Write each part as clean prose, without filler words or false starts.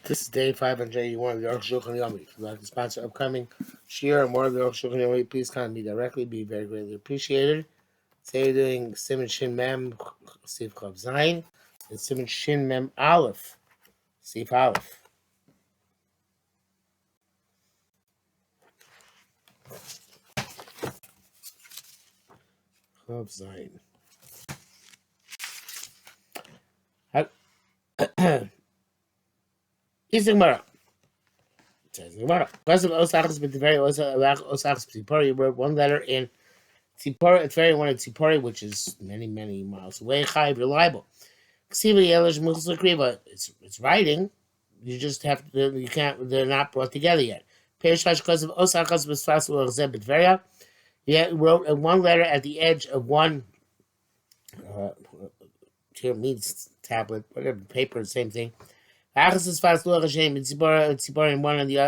This is day 581 of the Arukh HaShulchan Yomi. If you'd like to sponsor upcoming shir or more of the Arukh HaShulchan Yomi, please contact me directly. Be very greatly appreciated. Today we're doing Simon Shin Mem Sif Chav Zayin and Simon Shin Mem Aleph Sif Aleph. Chav Zayin. Is the Gemara. It says the Gemara. Because of Osachas B'Tiveri Osachas B'Tzipori, you wrote one letter in Tzipori, Tiveri, one in Tzipori, which is many, many miles away. Chayiv, you're liable. It's writing. You just have to, you can't, they're not brought together yet. Because of Osachas B'Tiveri, you wrote one letter at the edge of one, here means tablet, whatever, paper, same thing. Tzipori and one on the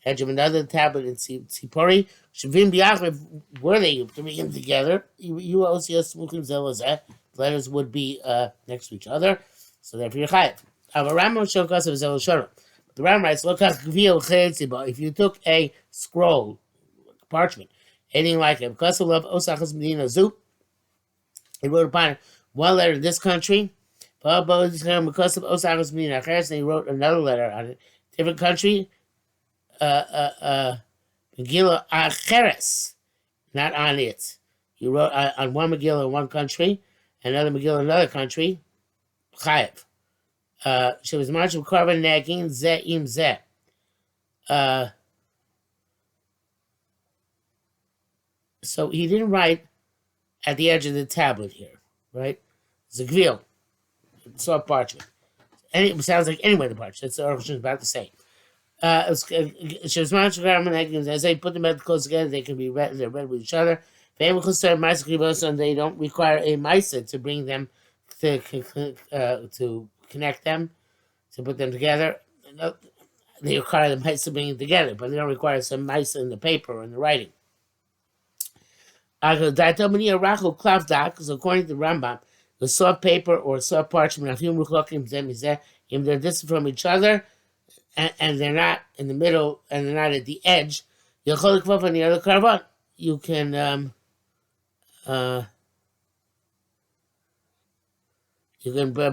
edge of another tablet in Tzipori. Were they to bring them together? The letters would be next to each other, so therefore you're chayiv. The Ram writes, if you took a scroll, parchment, anything like it, because of love, it wrote upon it one letter in this country, because of Osachas Medina Acheres, and he wrote another letter on it, different country, Megillah Acheres, not on it. He wrote on one Megillah in one country, another Megillah in another country, Chayev. She was marching Karvan Nagin Ze Im Ze. So he didn't write at the edge of the tablet here, right? Zagvil. Soft parchment. It sounds like anyway the parchment. That's what Arukh HaShulchan is about to say. As they put them close together, they can be read. They're read with each other. And they don't require a ma'isa to bring them to connect them, to put them together. They require the ma'isa to bring them together, but they don't require some ma'isa in the paper or in the writing. Because according to the Rambam, the soft paper or soft parchment, if they're distant from each other, and they're not in the middle, and they're not at the edge, on the other karvan, you can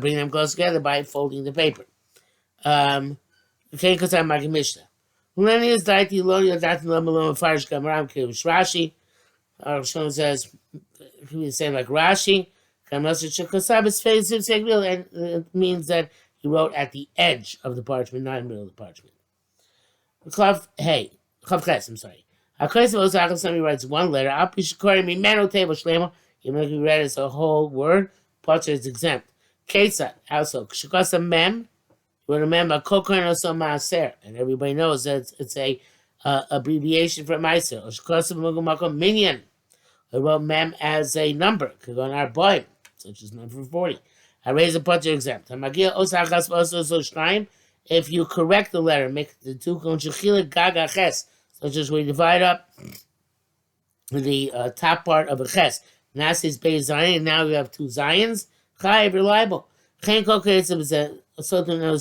bring them close together by folding the paper. Okay, because I'm making Mishnah. Rashi. Arukh says, he was saying like Rashi, and it means that he wrote at the edge of the parchment, not in the middle of the parchment. Chav Ches, I'm sorry. Somebody writes one letter, even if you read it as a whole word, Potter is exempt. Kesat, also, Shikasa Mem, you wrote a mem, a kokon also maaser, and everybody knows that it's a abbreviation for maaser. Or Shikasa Mugumako Minyan. I wrote mem as a number, could go on our boy, such as number 40. I raise a Potter exempt. If you correct the letter, make the two such as we divide up the top part of a ches. Nasis Beis Zayin, and now we have two Zayins. Chayiv, reliable. Chen Koketz is a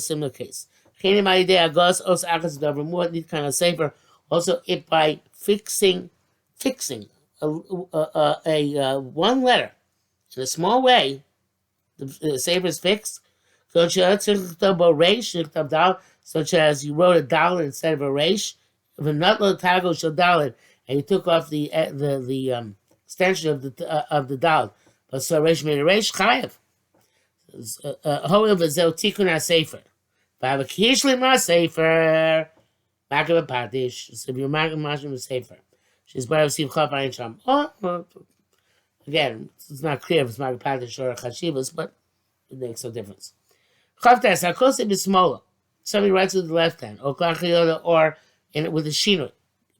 similar case. Chenim Ayidei Agos Os Achas Davramut need kind of safer. Also, if by fixing a one letter in a small way, the safer is fixed. Such as you wrote a dollar instead of a reish. If a nutlo tago shel dalid, and you took off the extension of the dal, but so reish made a reish chayev. However, zel tikun hasefer. But a kishlim hasefer, back of a patish. So if you're making mashim hasefer, she's better to chaf ayin sham. Again, it's not clear if it's making patish or chashivas, but it makes no difference. Chavtes hakosib is smaller. Somebody writes with the left hand, or klachiyota, or with his shinut,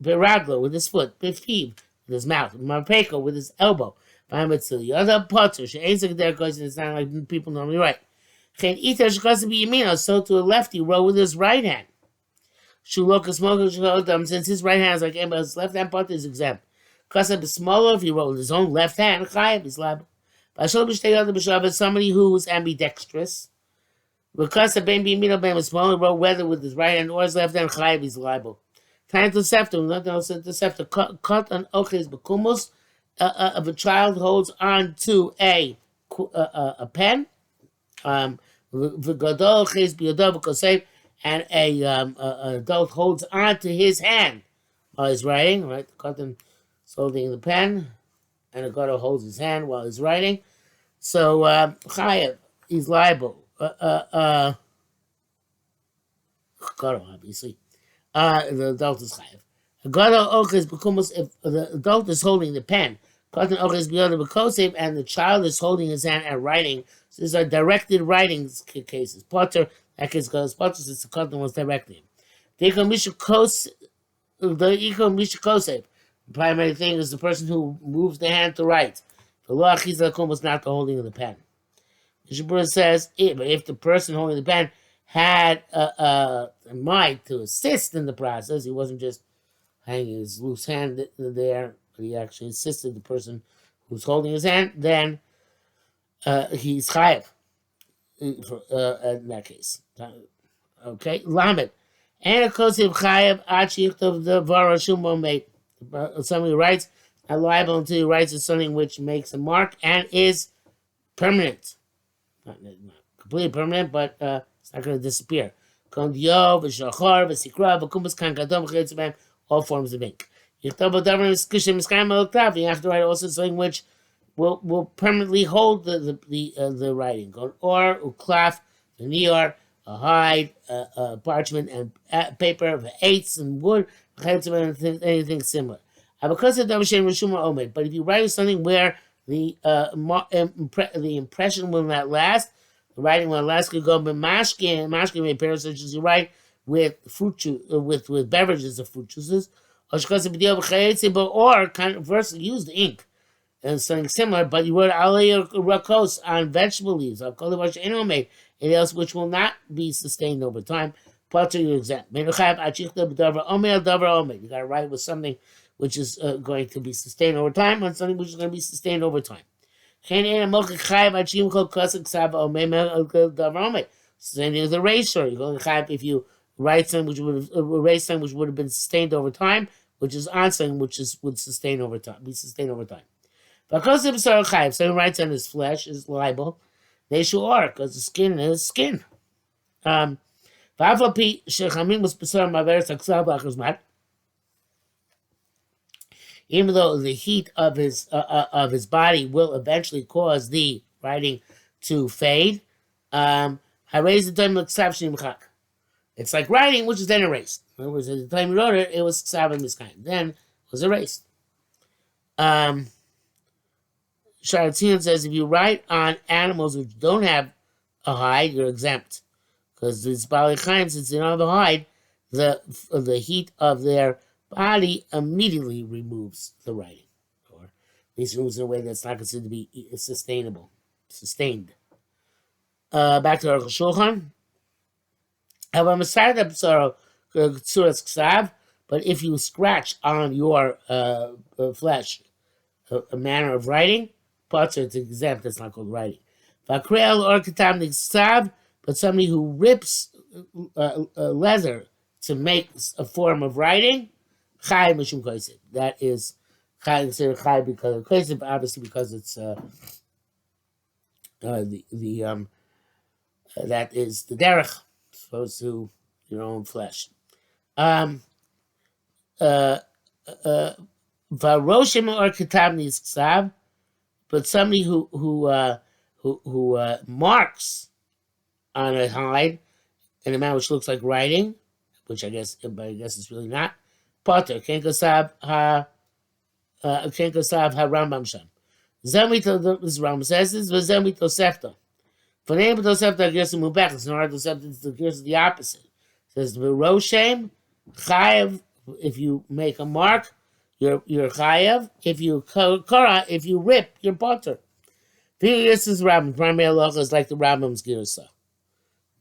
beraglo with his foot, befiv with his mouth, marpeko with his elbow. The other potter, she ain't there because it's not like people normally write. Chen iter shekasa b'yamino, so to the left he wrote with his right hand. Shulokas mokas, since his right hand is like him, but his left hand potter is exempt. Kasa b'smolo, if he wrote with his own left hand, chayev is liable. Somebody who is ambidextrous, Because the Ben Bimino Ben was smaller, wrote whether with his right hand or his left hand, Chayiv is liable. Time to scepter, nothing else to scepter. Cut on Okes Bekumus of a child holds on to a pen. V'gadol Ches Biyodov Kosev, and an adult holds on to his hand while he's writing. Right, the cotton is holding the pen, and the gadol holds his hand while he's writing. So Chayiv, he's liable. Gadol, obviously. The adult is chayav. Gadol okes bekumus, if the adult is holding the pen, cotton okes biyodov b'kosev, and the child is holding his hand and writing. So these are directed writing cases. Potter, that case goes Potter since the cotton was directing him. The iko mishakosev. The primary thing is the person who moves the hand to write. The law achizakum was not the holding of the pen. Mishabura says, but if the person holding the pen had a mind to assist in the process, he wasn't just hanging his loose hand there, but he actually assisted the person who's holding his hand, then he's chayav in that case. Okay, lamed. And of course, if chayav achicht of the varashum made, somebody writes, not liable until he writes something which makes a mark and is permanent. Not completely permanent, but it's not going to disappear. All forms of ink. You have to write also something which will permanently hold the writing. Or uklaf, the nior, a hide, parchment, and paper, eights and wood, anything similar. But if you write something where the impression will not last, the writing will not last, could go mashkin made pairs such as you write with fruit juice, with beverages of fruit juices, or conversely use the ink and something similar, but you wrote alei rakos on vegetable leaves, or anything else which will not be sustained over time. Potter, you're exempt. You got to write with something which is going to be sustained over time, and something which is going to be sustained over time. Same thing with the eraser. You're going to if you write something which would erase something which would have been sustained over time, which is on something which would sustain over time, be sustained over time. Because if someone writes on his flesh is liable, they should or because the skin is skin. Even though the heat of his body will eventually cause the writing to fade, I raised the time exception. It's like writing, which is then erased. In other words, at the time you wrote it, it was ksav miskaim. Then it was erased. Sharatzin says if you write on animals which don't have a hide, you're exempt. Because these Bali Chaim, since they don't have a hide, the heat of their body immediately removes the writing, or at least moves in a way that's not considered to be sustained. Back to Arukh HaShulchan. But if you scratch on your flesh a manner of writing, parts it's exempt, that's not called writing. But somebody who rips leather to make a form of writing, Chai Mishum Kosev. That is Chai considered Chai because of Kosev, obviously because it's that is the derech, opposed to your own flesh. Varoshim or Kitabni is Ksav, but somebody who marks on a hide in a manner which looks like writing, which I guess it's really not. Potter, Kenkosav Rambam Sham. Zemito, this Rambam says this, but Zemito Sefta. For the name of Tosefta, I guess move back. It's not Tosefta, it's the opposite. It says, Roshem, Chayev, if you make a mark, you're Chayev. If you Kara, if you rip, you're Potter. This is Rambam. Primary halacha is like the Rambam's Girsa.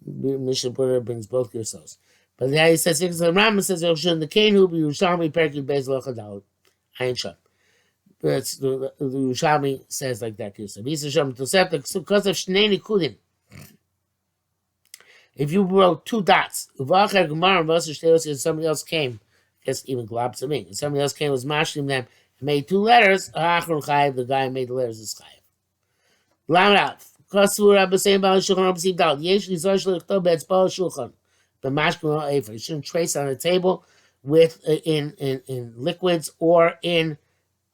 Mishnah Berurah brings both Girsos. But then he says, the Rambam says, the Kain who be Yerushalmi Perkei Beis Halacha Daled. Ayin Sham. But the Yerushalmi says like that. He says, because of Shnei Nikudim. If you wrote two dots, and somebody else came, I guess even globs of ink, and somebody else came, was mashing them, and made two letters, the guy who made the letters is chayiv. Lamed Kasur Rabbi saying about Shulchan Rabbi Dal. Yesh Nizar Shulchan Betz Bal Shulchan. The mashkin Efer. You shouldn't trace on a table with in liquids or in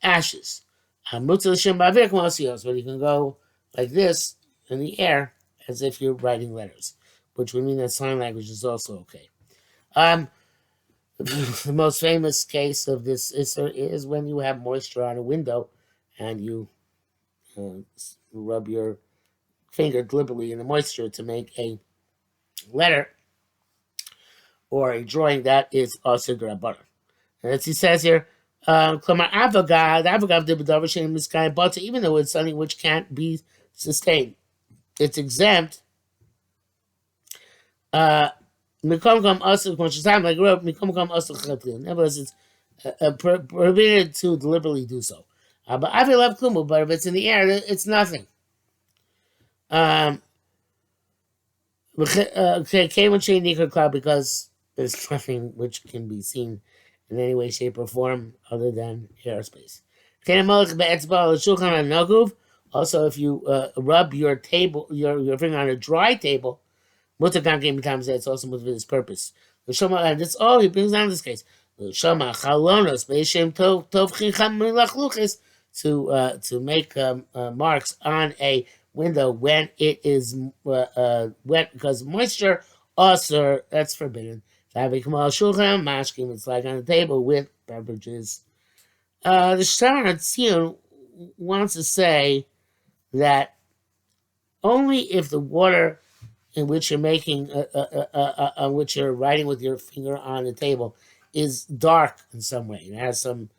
ashes. But you can go like this in the air as if you're writing letters, which would mean that sign language is also okay. The most famous case of this is when you have moisture on a window and you rub your finger deliberately in the moisture to make a letter or a drawing that is also drabanan. And as he says here, even though it's something which can't be sustained, it's exempt. Nevertheless, it's prohibited to deliberately do so. But if it's in the air, it's nothing. Because there's nothing which can be seen in any way, shape, or form other than airspace. Also, if you rub your table, your finger on a dry table, it's also with this purpose. And that's all he brings down in this case. To make marks on a window when it is wet because of moisture, also that's forbidden. It's like on the table with beverages. The Shtar Hatzion wants to say that only if the water in which you're making, on which you're writing with your finger on the table, is dark in some way, it has some,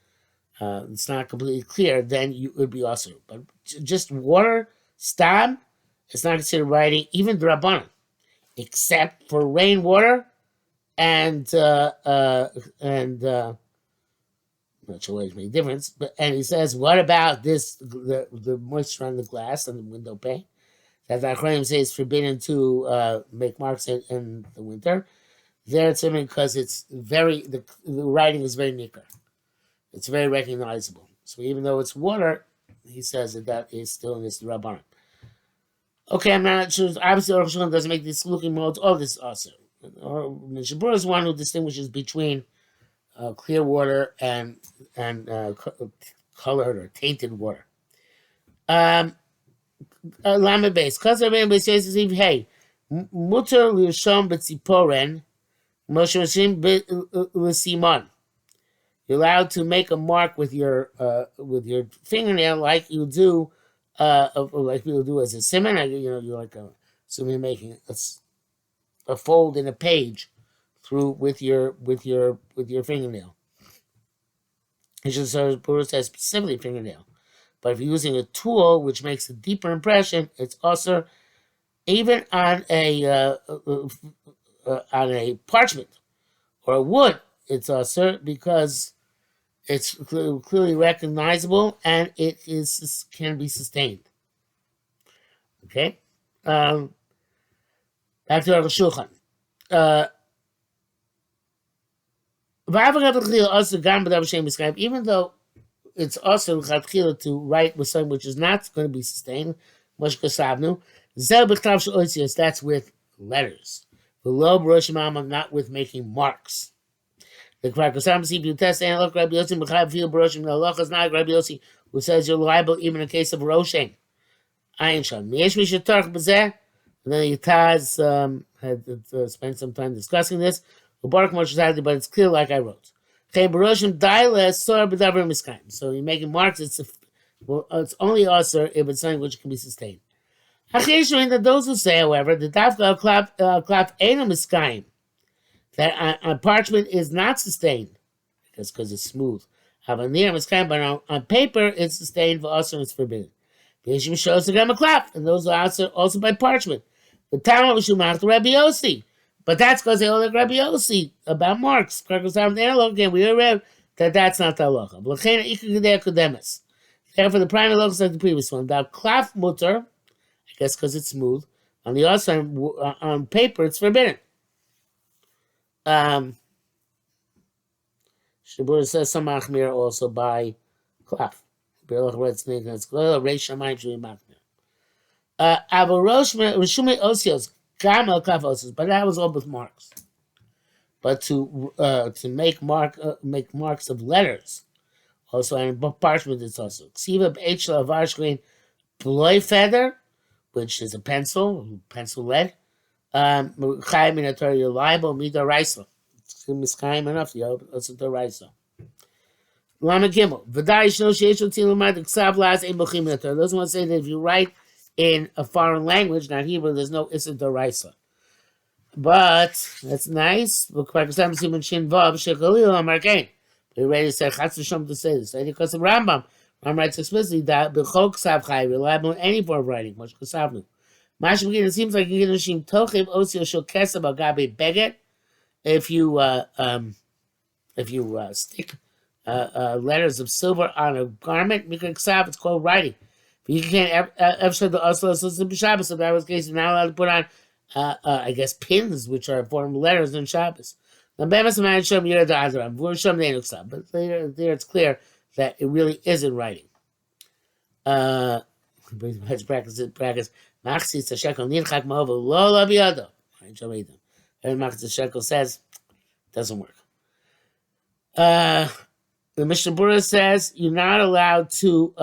it's not completely clear, then you would be also. But just water, stam, it's not considered writing, even drabanan, except for rainwater and I'm not sure why it makes a difference. But and he says, what about this? The moisture on the glass on the window pane that the Achronim say is forbidden to make marks in the winter. There it's because it's the writing is very nikar. It's very recognizable. So even though it's water, he says that is still in this rabbanon. Okay, I'm not sure. Obviously, Arukh HaShulchan doesn't make these looking modes. All this also. Mishabura is one who distinguishes between clear water and colored or tainted water. Lama base. Because Rabbeinu Beis says, hey, muter lirshom b'tziporen, Moshe l'simon. You're allowed to make a mark with your fingernail, like you do, like people do as a simon. You're like so you're making a fold in a page through with your fingernail. It just says specifically fingernail. But if you're using a tool which makes a deeper impression, it's also even on a parchment or a wood. It's also because it's clearly recognizable and it can be sustained. Okay, back to Arukh HaShulchan. Even though it's also to write with something which is not going to be sustained, that's with letters. Not with making marks. The Krakosam test and look Rabbi Yossi Mechayev Baroshim. The halacha is not Rabbi Yossi who says you're liable even in case of Roshem. Ayin Sham. Yesh mi shetarch b'zeh. And then Yitaz had spent some time discussing this. But it's clear, like I wrote. So you're making marks. It's only also if it's something which can be sustained. Those who say, however, the dafka klaf eno miskayim, that on parchment is not sustained because it's smooth. But on paper it's sustained, for also it's forbidden. And those are also by parchment. The Tama Mishumach Rabbi Yossi. But that's because they hold like Rabbi Yossi about marks. Again, we already read that that's not the halacha. Therefore, the primary halacha is like the previous one. Thou klaf mutter, I guess because it's smooth. On the other side, on paper, it's forbidden. Shabura says some machmir also by cloth. Rishume osios, gamel cloth osios, but that was all with marks. But to make marks of letters, also and parchment it's also ksiva b'echel avar screen bloy feather, which is a pencil lead. Chayim in a Torah, you're liable mida raisa. It's mischayim enough. You also the raisa. Lama Gimel. V'dai shno sheishu tilumat ksav las ein bochim in a Torah. Those ones say that if you write in a foreign language, not Hebrew, there's no isn't the raisa. But that's nice. We already said Chatz V'Shom to say this. Because of Rambam writes explicitly that b'chol ksav chai reliable in any form of writing. Much kasavnu. It seems like you can tochiv osio shel kesef agabe beget. If you stick letters of silver on a garment, mikra ksav, it's called writing. But you can't ever the oslo b'Shabbos. So that was the case. You're not allowed to put on I guess pins, which are formed letters in Shabbos. But there it's clear that it really isn't writing. Brackets. Machzis a shekel nidchak ma'ova lo la biyado. And Machzis a shekel says doesn't work. The Mishnah Berurah says you're not allowed to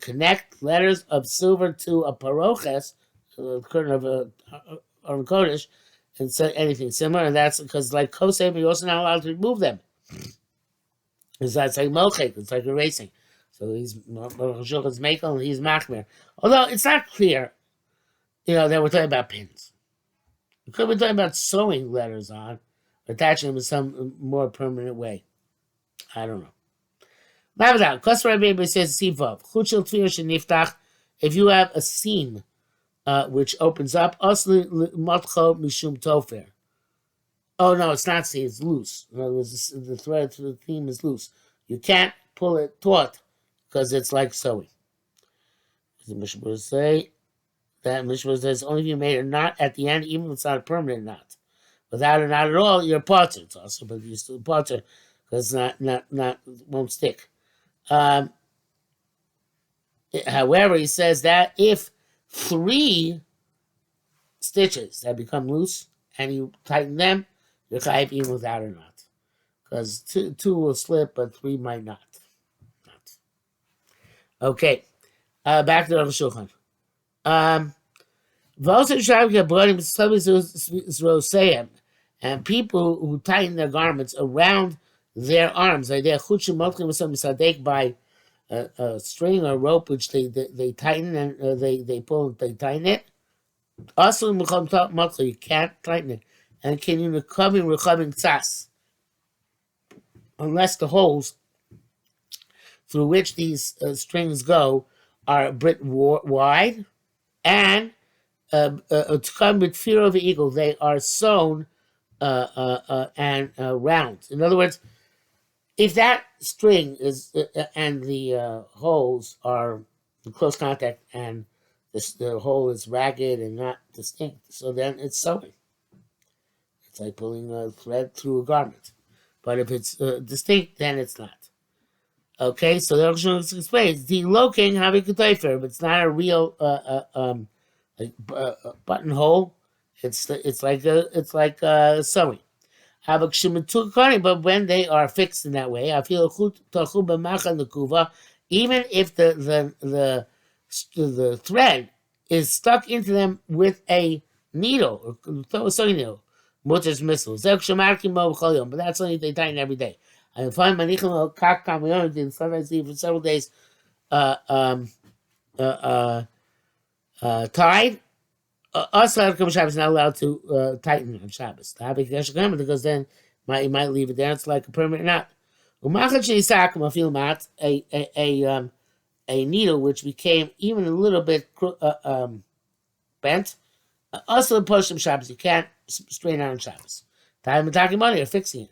connect letters of silver to a paroches, curtain of a kodesh, and say anything similar, and that's because like kosem, you're also not allowed to remove them. Because that's like mochek, it's like erasing. So he's Arukh HaShulchan's makel, and he's machmer. Although it's not clear, that we're talking about pins. We could be talking about sewing letters on, attaching them in some more permanent way. I don't know. If you have a seam which opens up, mishum tofer. Oh no, it's not seam, it's loose. In other words, the thread to the seam is loose. You can't pull it taut because it's like sewing. The Mishnah will say that Mishnah says only if you made a knot at the end, even if it's not a permanent knot. Without a knot at all, you're potter. It's also, but you're still potter because it's not won't stick. However, he says that if 3 stitches have become loose and you tighten them, you're chayiv even without a knot, because two will slip, but 3 might not. Okay, back to Arukh HaShulchan. And people who tighten their garments around their arms, by a string or rope which they tighten and they pull, they tighten it. Also, you can't tighten it, and can you recovering tzas unless the holes through which these strings go are a bit wide, and to come with fear of the eagle, they are sewn and round. In other words, if that string is and the holes are in close contact, and the hole is ragged and not distinct, so then it's sewing. It's like pulling a thread through a garment. But if it's distinct, then it's not. Okay, so the Arukh HaShulchan explains the locating havik, but it's not a real buttonhole. It's like sewing. But when they are fixed in that way, I feel even if the thread is stuck into them with a needle or sewing needle, mutters missiles. But that's only if they tighten every day. I find sometimes leave for several days tied. Also, Shabbos is not allowed to tighten on Shabbos. Because then you might leave it there. It's like a permanent knot. A needle which became even a little bit bent. Also, the push of Shabbos, you can't straighten out on Shabbos. Time of talking money, you're fixing it.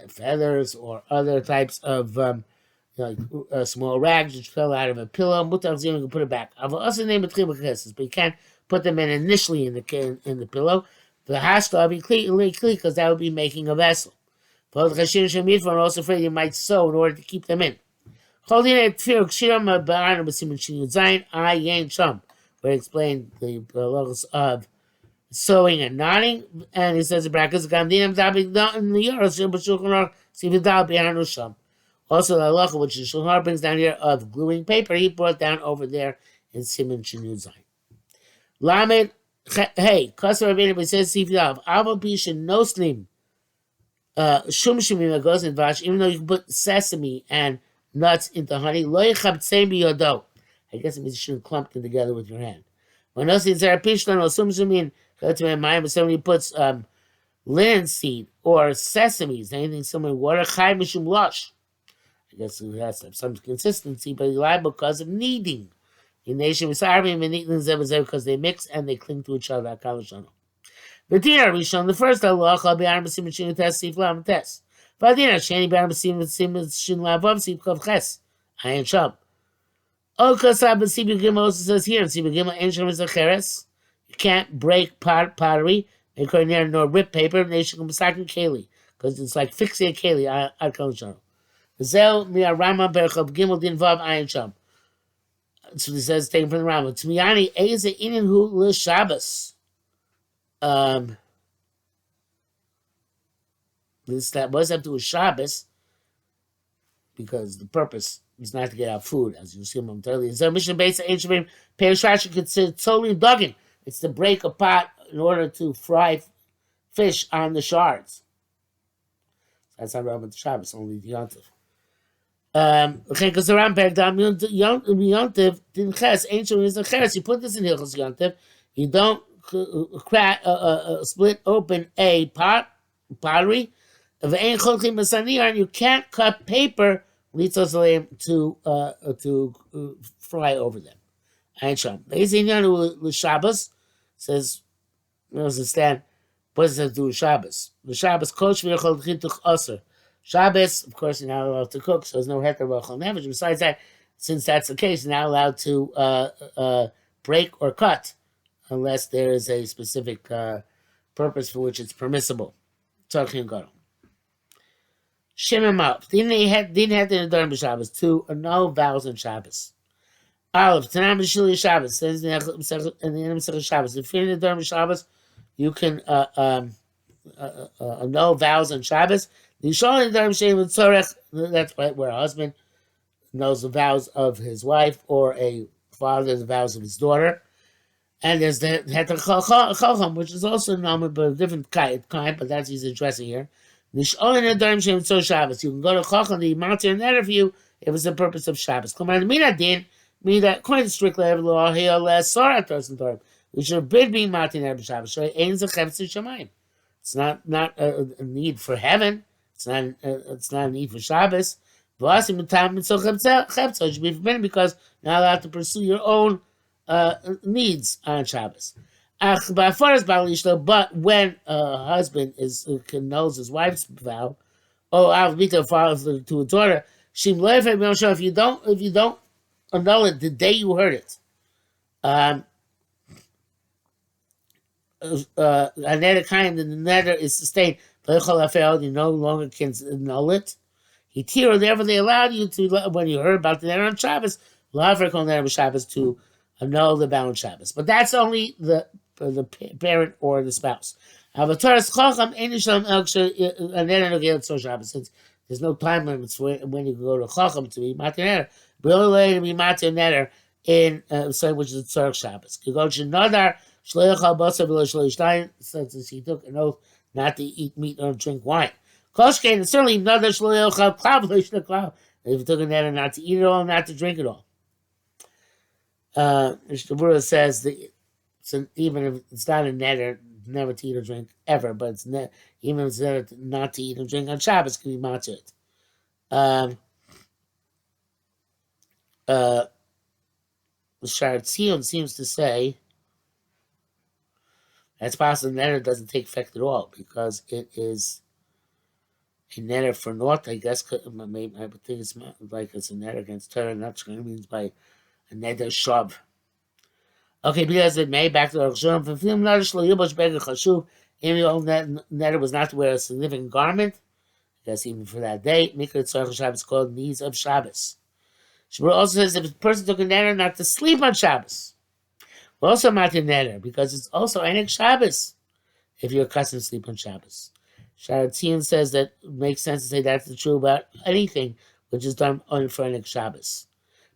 Feathers or other types of like small rags which fell out of a pillow. Mutar you can put it back. I've also named it but you can't put them in initially in the pillow. The hashta be clean because that would be making a vessel. But I'm also afraid you might sew in order to keep them in. Holding a tefir kshiram ba'arna b'simin shin zayin ayin chum, where it explained the logos of sewing and knotting, and he says the brackets gamdinam dabig in the yoros b'shulchan aruch sividal b'arnu sham. Also, the halacha which the Shulchan Aruch brings down here of gluing paper, he brought down over there in Siman Shin Zayin. Lamed hey, Kasar Rabbeinu says Sividal Aval Bisha Noslim Shum Shemim goes in Vash, even though you can put sesame and nuts into honey, Lo Yechab Tseim Biyodo. I guess it means you shouldn't clump them together with your hand. When Nosi Zarapishlan or Sum Shemin, but somebody puts linseed or sesames, anything similar to water, Chai Mishum Lush. I guess it has to have some consistency, but liable because of kneading. In nation with Arabim and Eaton because they mix and they cling to each other. V'dina Rishon, the first halacha be'arim b'sim b'shin test sif lam test. V'dina sheni be'arim b'sim shin lavav sif kav ches. Ayin sham. O kasab b'sim b'gimel also says here in sif b'gimel ayin sham is a cheres. You can't break pottery, make her nor rip paper. Nation b'sakin keli because it's like fixing a keli. Ad kol sham. Zel miya Rama berchav gimel din vav ayin sham. So it says taken from the Rama. Tmiyani eze inin hu l'Shabbos. This that was up to a Shabbos because the purpose is not to get out food, as you see momentarily. Is there mission based ancient Perish Rashi considered totally dogging? It's to break a pot in order to fry fish on the shards. That's not relevant to Shabbos, only the Yontif. Okay, because the Rampeg Yontif didn't ches, ancient is a ches. You put this in Hilchos Yontif, you don't crack, split open a pottery. And you can't cut paper to fry over them. Ayin sham. Shabbos says, understand, what does that do with Shabbos? The Shabbos coach Shabbos, of course, you're not allowed to cook, so there's no heter b'chol nefesh. Besides that, since that's the case, you're not allowed to break or cut unless there is a specific purpose for which it's permissible. Tzarchim gadol. Shemem Aleph. Didn't have to Nedarim b'Shabbos to annul vows on Shabbos. Aleph. Tanam b'Shili Shabbos says in the Masechah Shabbos. If you're in Nedarim b'Shabbos, you can annul vows on Shabbos. That's where a husband knows the vows of his wife or a father the vows of his daughter. And there's the Heter Chacham, which is also known but a different kind, but that's he's addressing here. You can go to Chacham, the mountain and that view if it's the purpose of Shabbos. Mean that according to strict law, we should bid being mountain and Shabbos. It's not a need for heaven. It's not a need for Shabbos. It should be forbidden because you're not allowed to pursue your own needs on Shabbos. But when a husband knows his wife's vow, I'll be to father to a daughter. If you don't annul it the day you heard it, another kind of the nether is sustained. You no longer can annul it. He tiro whatever they allowed you to when you heard about the nether on Shabbos. Shabbos to annul the vow on Shabbos, but that's only the parent or the spouse. Since there's no time limits for when you can go to Chacham to be matir neder, but only to be matir neder in which is Tzarech Shabbos. Since he took an oath not to eat meat or drink wine. Koshkein, and certainly another if he took a neder not to eat it all, not to drink it all. The Buddha says that even if it's not a neder, never to eat or drink ever, but it's even if it's neder not to eat or drink on Shabbos, can be matzit. The Sharatzion seems to say that's possible. Neder doesn't take effect at all because it is a neder for naught. I guess maybe I would think it's like it's a neder against Torah, and that's what it means by a neder shav. Okay, because it may back to the Arukh for film neder shlo yibosh beged chashuv. Even though neder was not to wear a significant garment, I guess even for that day, Mikra Tzorach Shabbos called needs of Shabbos. Shmuel also says if a person took a neder not to sleep on Shabbos, also matir neder because it's also Enik Shabbos if you're accustomed to sleep on Shabbos. Sharatzian says that it makes sense to say that's true about anything which is done only for Enik Shabbos.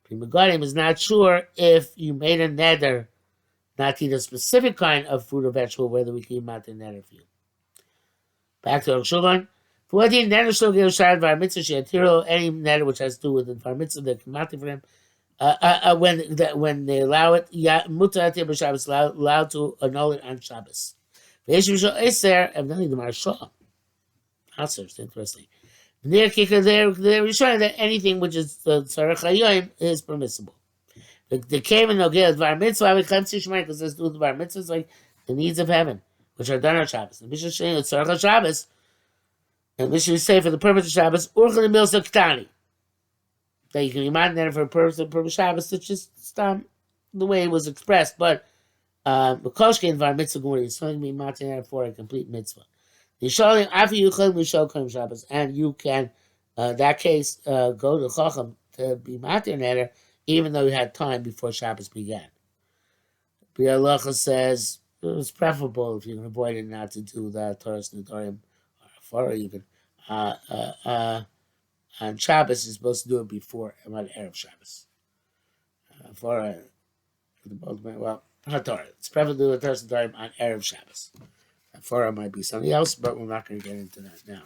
Prima Gadim is not sure if you made a neder not to eat a specific kind of fruit or vegetable, whether we can eat matir neder for you. Back to Arukh HaShulchan. For what the neder shlo gave shad var mitzvah she'atiro, any neder which has to do with the var mitzvah that can matir for him. When they allow it, mutar atir b'Shabbos, allowed to annul it on Shabbos. V'yesh mishal eser, evidently the Maharsha. Also, it's interesting. Near kicker they're showing that anything which is the tzarech hayoim is permissible. The came and nogel var mitzvah because there's do the var mitzvahs like the needs of heaven, which are done on Shabbos. And Mishnah saying it's tzarech Shabbos, and Mishnah say for the purpose of Shabbos urcha the milsa ktani. That you can remind that for a purpose of Shabbos, it's just the way it was expressed. But Mekoshke and var mitzvah gumri is something to be matin for a complete mitzvah. Yishalim after you chol mishal kol Shabbos, and you can, that case, go to Chacham to be matir neder, even though you had time before Shabbos began. B'yah Halacha says it's preferable if you can avoid it not to do the Torah's Nedarim or Afara even. On Shabbos, you're supposed to do it before Erev Shabbos. Well, HaTorah. It's preferable to do the Torah's Nedarim on Erev Shabbos. Afara might be something else, but we're not going to get into that now.